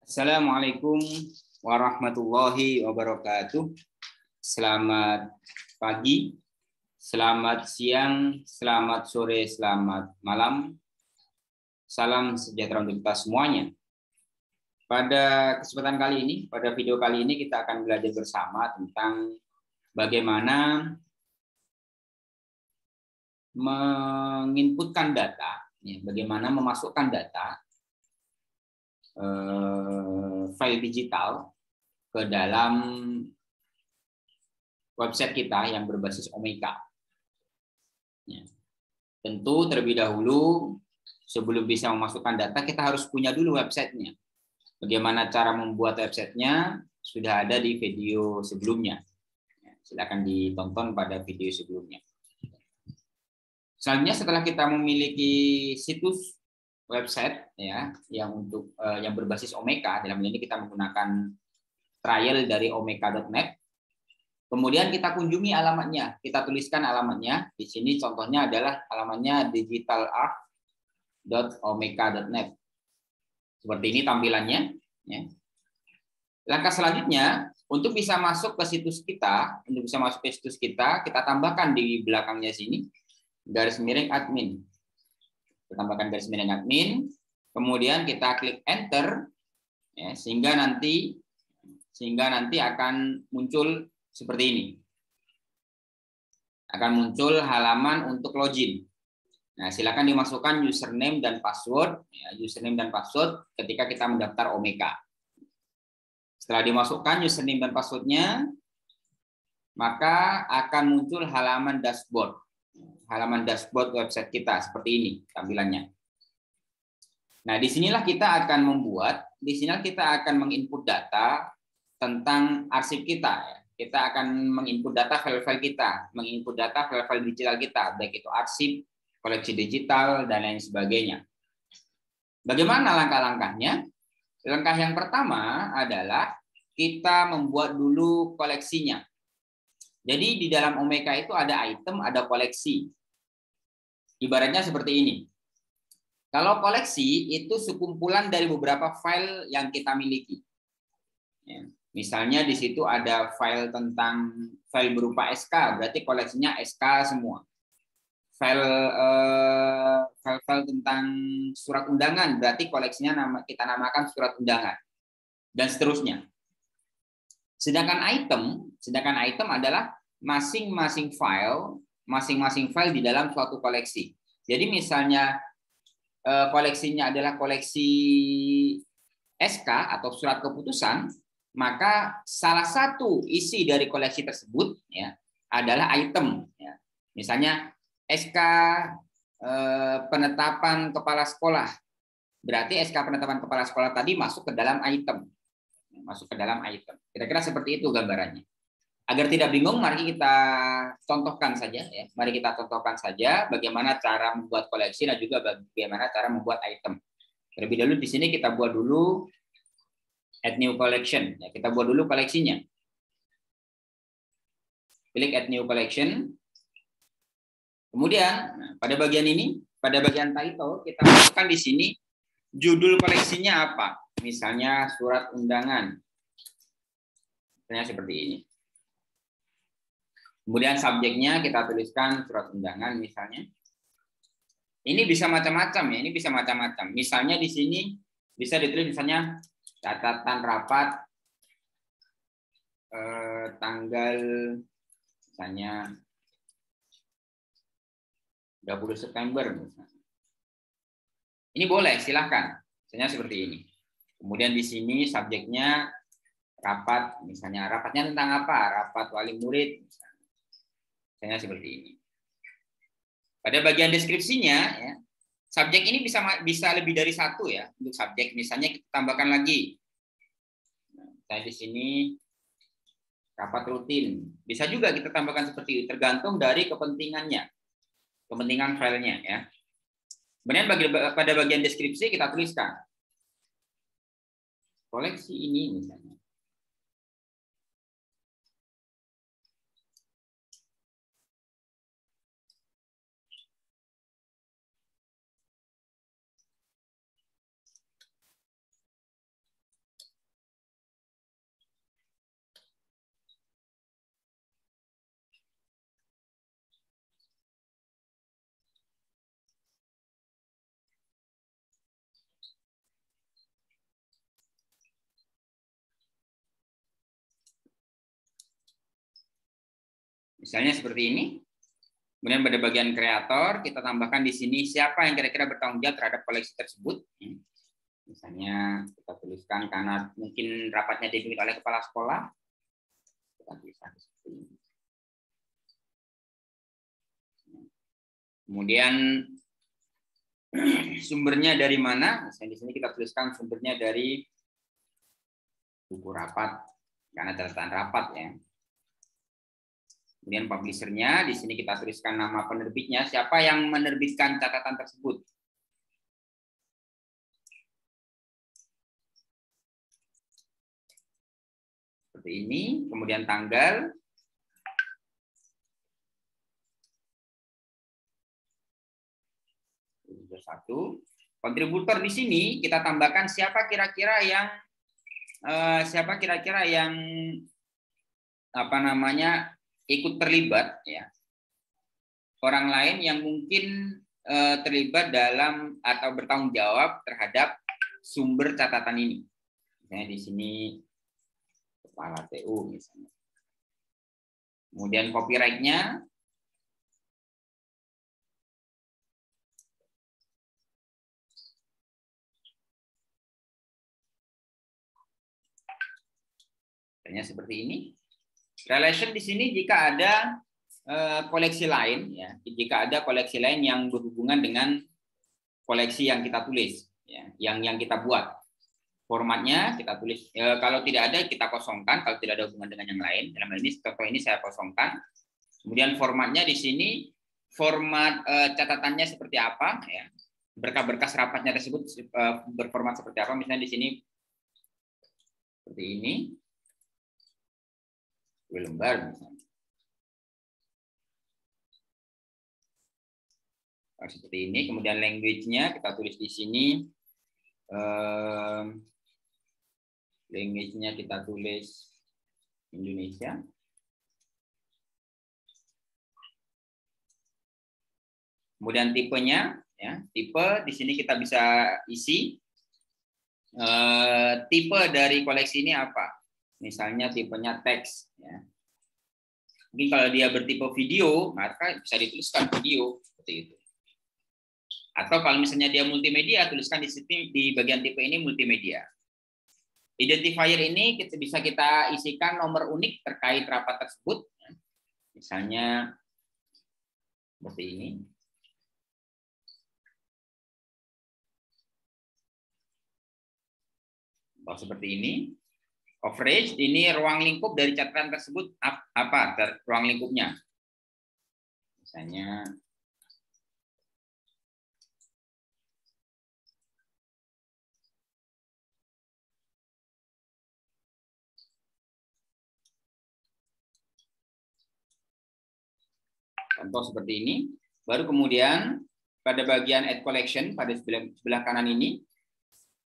Assalamualaikum warahmatullahi wabarakatuh. Selamat pagi, selamat siang, selamat sore, selamat malam. Salam sejahtera untuk kita semuanya. Pada kesempatan kali ini, pada video kali ini kita akan belajar bersama tentang bagaimana menginputkan data, bagaimana memasukkan data file digital ke dalam website kita yang berbasis Omeka. Tentu terlebih dahulu sebelum bisa memasukkan data kita harus punya dulu websitenya. Bagaimana cara membuat websitenya sudah ada di video sebelumnya. Silakan ditonton pada video sebelumnya. Selanjutnya setelah kita memiliki situs website yang berbasis Omeka, dalam ini kita menggunakan trial dari omeka.net. Kemudian kita kunjungi alamatnya, kita tuliskan alamatnya. Di sini contohnya adalah alamatnya digitalart.omeka.net. Seperti ini tampilannya. Langkah selanjutnya untuk bisa masuk ke situs kita, kita tambahkan di belakangnya sini garis miring admin. Tambahkan garis miring admin, kemudian kita klik enter, sehingga nanti akan muncul seperti ini. Akan muncul halaman untuk login. Nah, silakan dimasukkan username dan password, ketika kita mendaftar Omeka. Setelah dimasukkan username dan passwordnya, maka akan muncul halaman dashboard. Halaman dashboard website kita seperti ini tampilannya. Nah, disinilah kita akan menginput data tentang arsip kita. Kita akan menginput data file-file kita, menginput data file-file digital kita, baik itu arsip, koleksi digital, dan lain sebagainya. Bagaimana langkah-langkahnya? Langkah yang pertama adalah kita membuat dulu koleksinya. Jadi di dalam Omeka itu ada item, ada koleksi. Ibaratnya seperti ini. Kalau koleksi itu sekumpulan dari beberapa file yang kita miliki. Misalnya di situ ada file berupa SK, berarti koleksinya SK semua. File tentang surat undangan, berarti koleksinya kita namakan surat undangan, dan seterusnya. Sedangkan item adalah masing-masing file di dalam suatu koleksi. Jadi misalnya koleksinya adalah koleksi SK atau surat keputusan, maka salah satu isi dari koleksi tersebut adalah item. Misalnya SK penetapan kepala sekolah, berarti SK penetapan kepala sekolah tadi masuk ke dalam item. Kira-kira seperti itu gambarannya. Agar tidak bingung, mari kita contohkan saja. Mari kita contohkan saja bagaimana cara membuat koleksi dan juga bagaimana cara membuat item. Terlebih dahulu di sini kita buat dulu add new collection. Kita buat dulu koleksinya. Klik add new collection. Kemudian pada bagian ini, pada bagian title kita masukkan di sini judul koleksinya apa. Misalnya surat undangan. Misalnya seperti ini. Kemudian subjeknya kita tuliskan surat undangan misalnya. Ini bisa macam-macam ya, Misalnya di sini bisa ditulis misalnya catatan rapat tanggal misalnya 20 September misalnya. Ini boleh, silahkan. Misalnya seperti ini. Kemudian di sini subjeknya rapat, misalnya rapatnya tentang apa? Rapat wali murid, misalnya seperti ini. Pada bagian deskripsinya, subjek ini bisa lebih dari satu ya untuk subjek. Misalnya kita tambahkan lagi. Saya di sini rapat rutin. Bisa juga kita tambahkan seperti itu, tergantung dari kepentingannya, kepentingan filenya ya. Kemudian pada bagian deskripsi kita tuliskan koleksi ini misalnya. Misalnya seperti ini. Kemudian pada bagian kreator kita tambahkan di sini siapa yang kira-kira bertanggung jawab terhadap koleksi tersebut. Misalnya kita tuliskan karena mungkin rapatnya dipimpin oleh kepala sekolah. Kita tuliskan seperti ini. Kemudian sumbernya dari mana? Misalnya di sini kita tuliskan sumbernya dari buku rapat karena catatan rapat ya. Kemudian publishernya, di sini kita tuliskan nama penerbitnya, siapa yang menerbitkan catatan tersebut. Seperti ini, kemudian tanggal. Satu. Kontributor di sini kita tambahkan siapa kira-kira yang ikut terlibat ya. Orang lain yang mungkin terlibat dalam atau bertanggung jawab terhadap sumber catatan ini. Misalnya di sini kepala TU misalnya. Kemudian copyright-nya. Seperti ini. Relation di sini jika ada koleksi lain, ya, jika ada koleksi lain yang berhubungan dengan koleksi yang kita tulis, ya, yang kita buat. Formatnya kita tulis. Kalau tidak ada kita kosongkan. Kalau tidak ada hubungan dengan yang lain, dalam hal ini contoh ini saya kosongkan. Kemudian formatnya di sini format catatannya seperti apa, ya. Berkas-berkas rapatnya tersebut berformat seperti apa. Misalnya di sini seperti ini. Lembar misalnya. Seperti ini. Kemudian language-nya kita tulis di sini. Language-nya kita tulis Indonesia. Kemudian tipenya, ya, tipe di sini kita bisa isi tipe dari koleksi ini apa. Misalnya tipenya teks. Ya. Mungkin kalau dia bertipe video, maka bisa dituliskan video seperti itu. Atau kalau misalnya dia multimedia, tuliskan di sini di bagian tipe ini multimedia. Identifier ini bisa kita isikan nomor unik terkait rapat tersebut. Misalnya seperti ini. Atau seperti ini. Coverage, ini ruang lingkup dari catatan tersebut apa? Ruang lingkupnya. Misalnya contoh seperti ini. Baru kemudian pada bagian add collection pada sebelah kanan ini,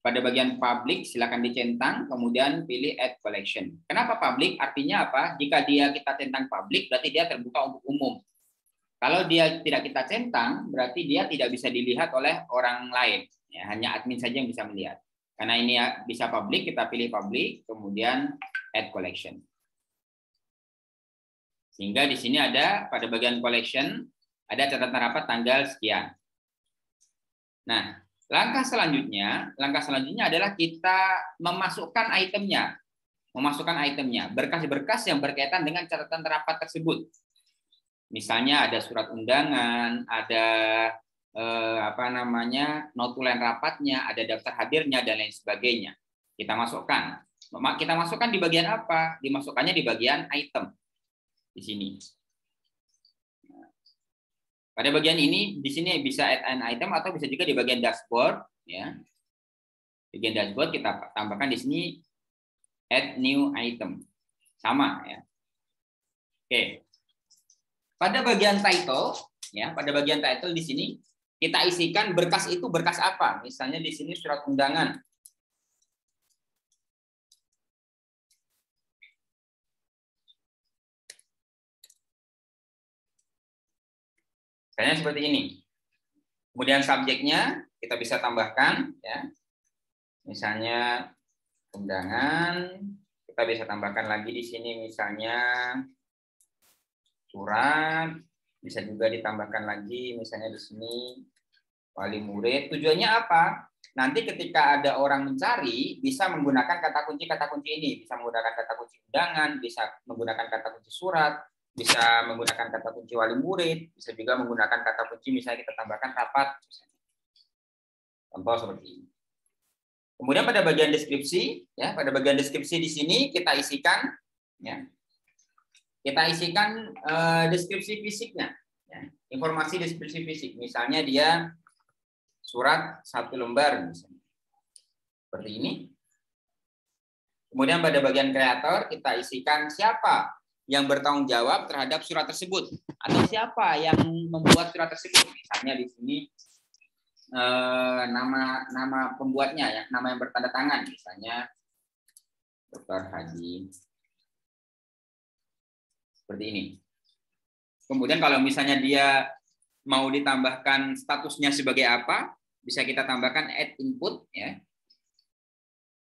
pada bagian public silakan dicentang, kemudian pilih add collection. Kenapa public? Artinya apa? Jika kita centang public, berarti dia terbuka untuk umum. Kalau dia tidak kita centang, berarti dia tidak bisa dilihat oleh orang lain. Ya, hanya admin saja yang bisa melihat. Karena ini bisa public, kita pilih public, kemudian add collection. Sehingga di sini ada pada bagian collection ada catatan rapat tanggal sekian. Nah, langkah selanjutnya adalah kita memasukkan itemnya. Berkas-berkas yang berkaitan dengan catatan rapat tersebut. Misalnya ada surat undangan, ada notulen rapatnya, ada daftar hadirnya dan lain sebagainya. Kita masukkan. Kita masukkan di bagian apa? Dimasukkannya di bagian item. Di sini. Pada bagian ini, di sini bisa add an item atau bisa juga di bagian dashboard, ya. Bagian dashboard kita tambahkan di sini add new item, sama, ya. Oke. Pada bagian title, ya, pada bagian title di sini kita isikan berkas itu berkas apa? Misalnya di sini surat undangan. Misalnya seperti ini. Kemudian subjeknya kita bisa tambahkan, ya. Misalnya undangan, kita bisa tambahkan lagi di sini misalnya surat, bisa juga ditambahkan lagi misalnya di sini wali murid. Tujuannya apa? Nanti ketika ada orang mencari, bisa menggunakan kata kunci ini, bisa menggunakan kata kunci undangan, bisa menggunakan kata kunci surat, bisa menggunakan kata kunci wali murid, bisa juga menggunakan kata kunci misalnya kita tambahkan rapat. Contoh seperti ini. Kemudian pada bagian deskripsi, ya, pada bagian deskripsi di sini kita isikan, ya, deskripsi fisiknya, ya, informasi deskripsi fisik. Misalnya dia surat 1 lembar, misalnya seperti ini. Kemudian pada bagian kreator kita isikan siapa yang bertanggung jawab terhadap surat tersebut atau siapa yang membuat surat tersebut. Misalnya di sini nama pembuatnya, ya, nama yang bertanda tangan, misalnya Dr. Haji, seperti ini. Kemudian kalau misalnya dia mau ditambahkan statusnya sebagai apa, bisa kita tambahkan add input, ya,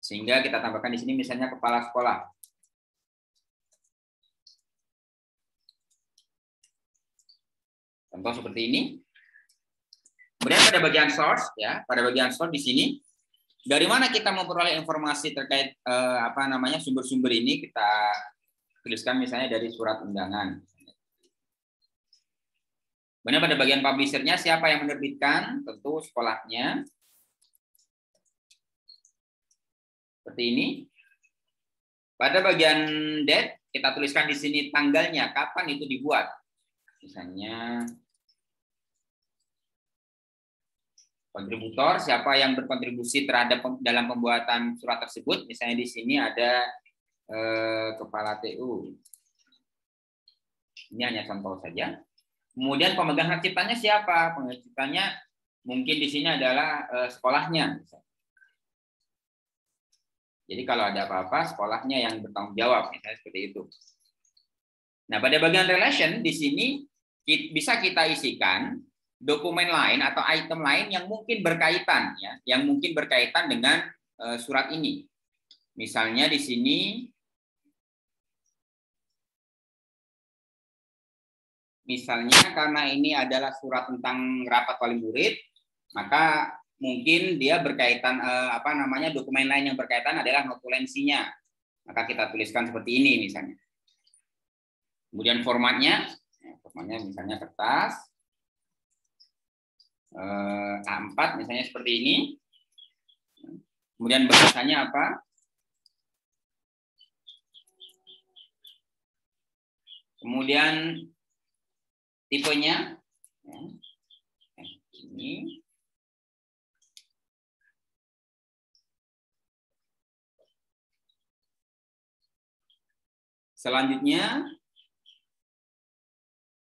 sehingga kita tambahkan di sini misalnya kepala sekolah. Contoh seperti ini. Kemudian pada bagian source, ya, pada bagian source di sini, dari mana kita memperoleh informasi terkait sumber-sumber ini, kita tuliskan misalnya dari surat undangan. Kemudian pada bagian publisher-nya, siapa yang menerbitkan? Tentu sekolahnya. Seperti ini. Pada bagian date, kita tuliskan di sini tanggalnya, kapan itu dibuat. Misalnya kontributor, siapa yang berkontribusi terhadap dalam pembuatan surat tersebut. Misalnya di sini ada kepala TU. Ini hanya contoh saja. Kemudian pemegang hak ciptanya siapa? Pemegang ciptanya mungkin di sini adalah sekolahnya. Jadi kalau ada apa-apa, sekolahnya yang bertanggung jawab, misalnya seperti itu. Nah, pada bagian relation di sini bisa kita isikan dokumen lain atau item lain yang mungkin berkaitan, ya, yang mungkin berkaitan dengan surat ini. Misalnya di sini, misalnya karena ini adalah surat tentang rapat wali murid, maka mungkin dia berkaitan dokumen lain yang berkaitan adalah notulensinya. Maka kita tuliskan seperti ini misalnya. Kemudian formatnya misalnya kertas A4 misalnya seperti ini. Kemudian bahasanya apa? Kemudian tipenya, ya, ini. Selanjutnya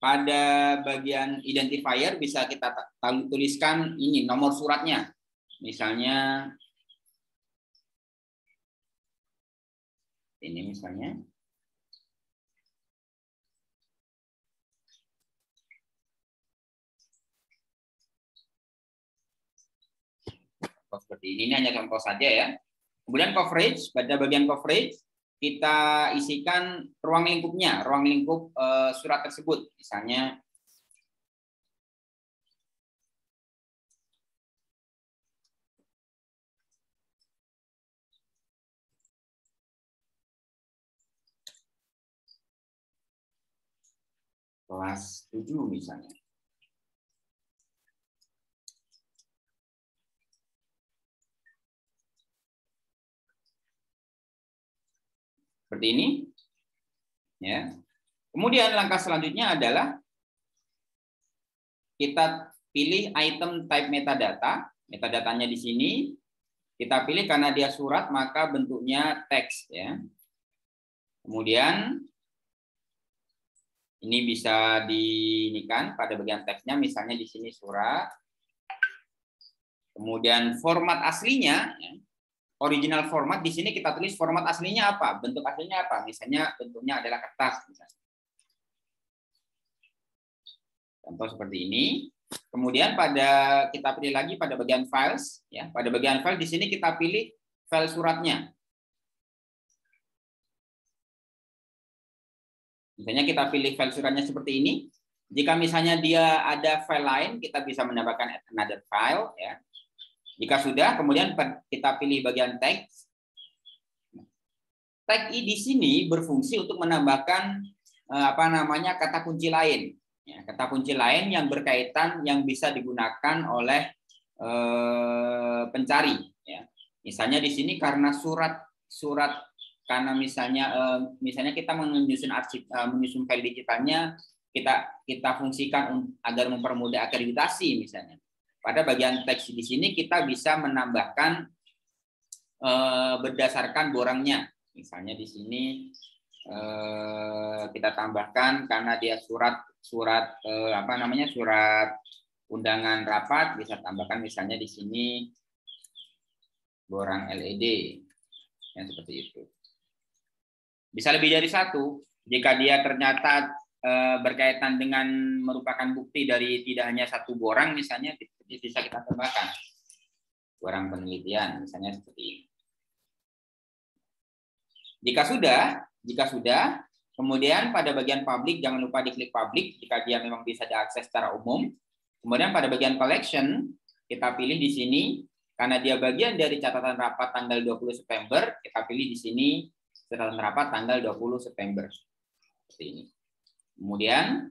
pada bagian identifier bisa kita tuliskan ini nomor suratnya. Misalnya ini misalnya. Seperti ini hanya contoh saja, ya. Kemudian coverage, pada bagian coverage kita isikan ruang lingkupnya, ruang lingkup surat tersebut. Misalnya kelas 7 misalnya. Seperti ini. Ya. Kemudian langkah selanjutnya adalah kita pilih item type metadata. Metadatanya di sini kita pilih karena dia surat maka bentuknya teks, ya. Kemudian ini bisa diinikan pada bagian teksnya, misalnya di sini surat. Kemudian format aslinya, ya, original format di sini kita tulis format aslinya apa, bentuk aslinya apa, misalnya bentuknya adalah kertas, misalnya. Contoh seperti ini. Kemudian kita pilih lagi pada bagian files, ya, pada bagian file di sini kita pilih file suratnya. Misalnya kita pilih file suratnya seperti ini. Jika misalnya dia ada file lain, kita bisa menambahkan another file. Ya. Jika sudah, kemudian kita pilih bagian text. Tag i di sini berfungsi untuk menambahkan kata kunci lain. Ya, kata kunci lain yang berkaitan yang bisa digunakan oleh pencari. Ya. Misalnya di sini karena karena misalnya kita menyusun file digitalnya kita fungsikan agar mempermudah akreditasi misalnya. Pada bagian teks di sini kita bisa menambahkan berdasarkan borangnya. Misalnya di sini kita tambahkan karena dia surat undangan rapat, bisa tambahkan misalnya di sini borang LED yang seperti itu. Bisa lebih dari satu jika dia ternyata berkaitan dengan merupakan bukti dari tidak hanya satu borang, misalnya bisa kita tambahkan borang penelitian misalnya seperti ini. Jika sudah, kemudian pada bagian publik jangan lupa diklik publik jika dia memang bisa diakses secara umum. Kemudian pada bagian collection kita pilih di sini karena dia bagian dari catatan rapat tanggal 20 September, kita pilih di sini catatan rapat tanggal 20 September. Seperti ini. Kemudian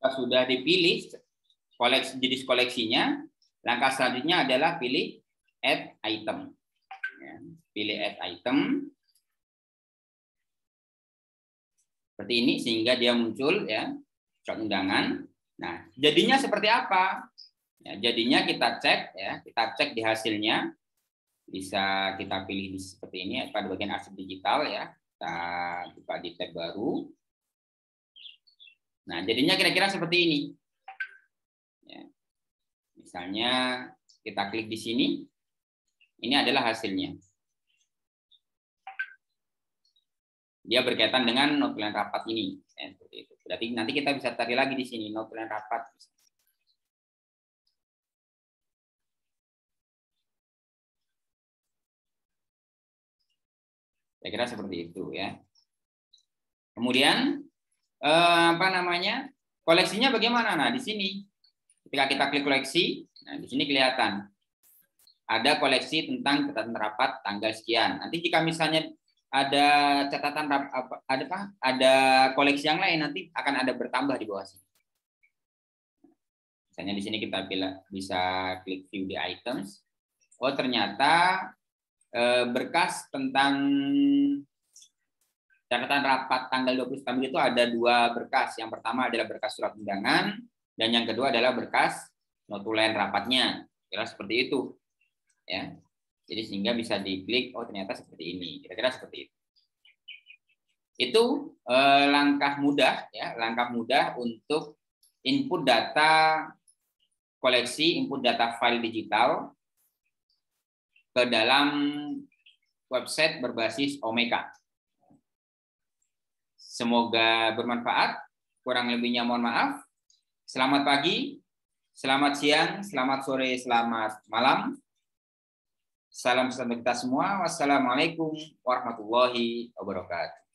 sudah dipilih jenis koleksinya, langkah selanjutnya adalah pilih add item. Ya, pilih add item seperti ini sehingga dia muncul ya surat undangan. Nah, jadinya seperti apa? Ya, jadinya kita cek di hasilnya. Bisa kita pilih seperti ini pada bagian arsip digital ya. Kita buka di tab baru. Nah, jadinya kira-kira seperti ini. Ya. Misalnya kita klik di sini. Ini adalah hasilnya. Dia berkaitan dengan not plan rapat ini. Ya, seperti itu. Berarti nanti kita bisa cari lagi di sini not plan rapat. Saya kira seperti itu ya. Kemudian koleksinya bagaimana? Nah, di sini ketika kita klik koleksi, nah di sini kelihatan ada koleksi tentang catatan rapat tanggal sekian. Nanti jika misalnya ada catatan ada koleksi yang lain, nanti akan ada bertambah di bawah sini. Misalnya di sini kita bisa klik view the items. Oh, ternyata berkas tentang catatan rapat tanggal 20 September itu ada 2 berkas. Yang pertama adalah berkas surat undangan dan yang kedua adalah berkas notulen rapatnya. Kira seperti itu. Ya. Jadi sehingga bisa diklik, oh ternyata seperti ini. Kira-kira seperti itu. Itu langkah mudah ya, langkah mudah untuk input data koleksi, input data file digital ke dalam website berbasis Omeka. Semoga bermanfaat. Kurang lebihnya mohon maaf. Selamat pagi, selamat siang, selamat sore, selamat malam. Salam sejahtera kita semua. Wassalamualaikum warahmatullahi wabarakatuh.